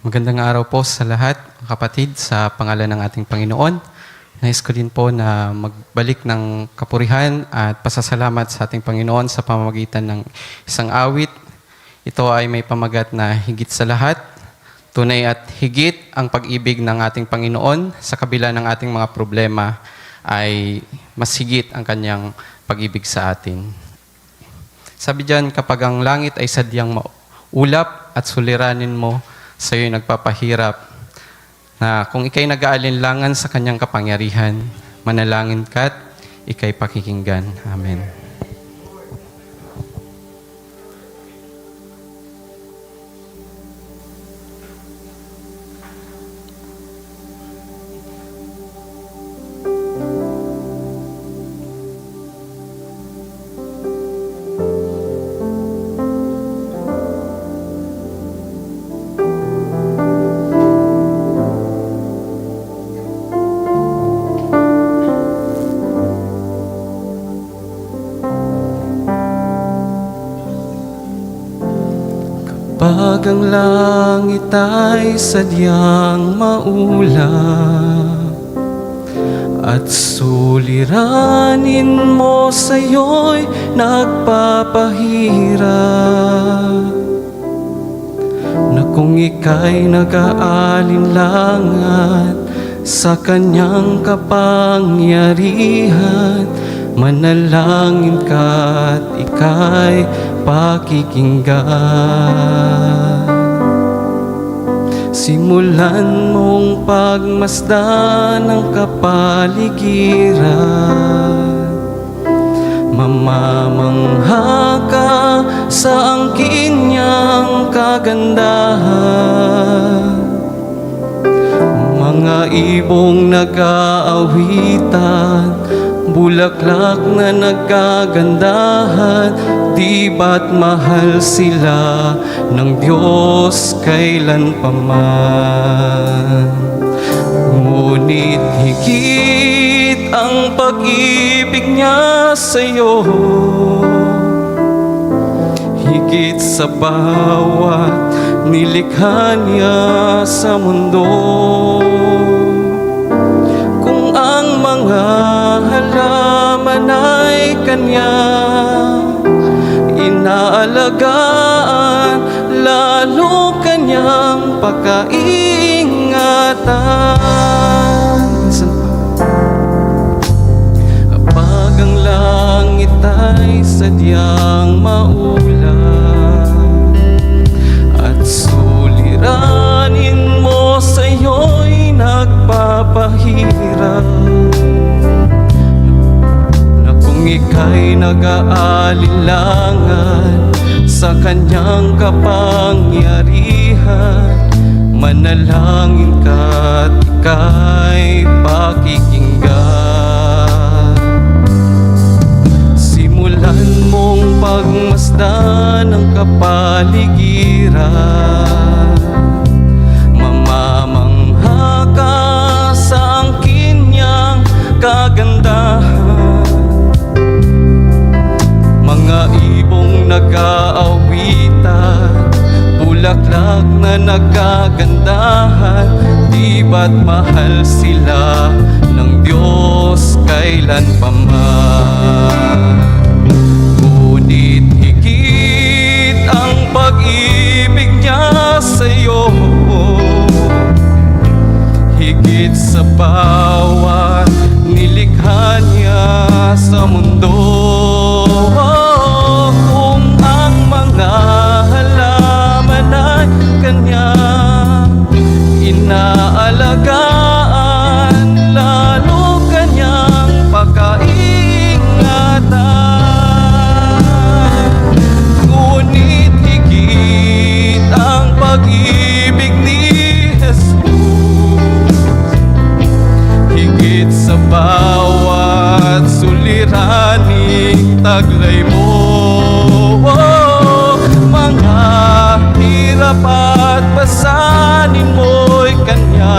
Magandang araw po sa lahat, kapatid, sa pangalan ng ating Panginoon. Nais ko din po na magbalik ng kapurihan at pasasalamat sa ating Panginoon sa pamamagitan ng isang awit. Ito ay may pamagat na higit sa lahat. Tunay at higit ang pag-ibig ng ating Panginoon sa kabila ng ating mga problema ay mas higit ang kanyang pag-ibig sa atin. Sabi diyan, kapag ang langit ay sadyang maulap at suliranin mo, sa iyo'y nagpapahirap, na kung ikay nag-aalinlangan sa kanyang kapangyarihan, manalangin ka't ikay pakikinggan. Amen. Pag ang langit ay sadyang maulap at suliranin mo sa'yo'y nagpapahirap, na kung ika'y nag-aalinlangan sa kanyang kapangyarihan, manalangin ka't ika'y pakikinggan. Simulan mong pagmasdan ng kapaligiran, mamamangha ka sa angkin niyang kagandahan. Mga ibong nag-aawitan, bulaklak na nagkagandahan, di ba't mahal sila ng Diyos kailanpaman? Ngunit higit ang pag-ibig niya sa'yo, higit sa bawat nilikha niya sa mundo. Kung ang mga halaman ay kanyang inaalagaan, lalo kanyang pagkaingatan. Kapag ang langit ay sadyang maulap at suliranin mo sa'yo'y nagpapahirap, kung ika'y nag-aalinlangan sa kanyang kapangyarihan, manalangin ka't ika'y pakikinggan. Simulan mong pagmasdan ng kapaligiran, mamamangha ka sa angkin niyang kagandahan. Mga ibong nag-aawitan, bulaklak na nagkagandahan, di ba't mahal sila ng Diyos kailanpaman? Ngunit higit ang pag-ibig niya sa'yo, higit sa bawat nilikha niya sa mundo. Kung ang mga halaman ay kanyang inaalagaan, lalo kanyang pagkaingatan. Ngunit higit ang pag-ibig ni Jesus, higit sa bawat suliraning taglay mo. Mga hirap at pasanin mo'y kanya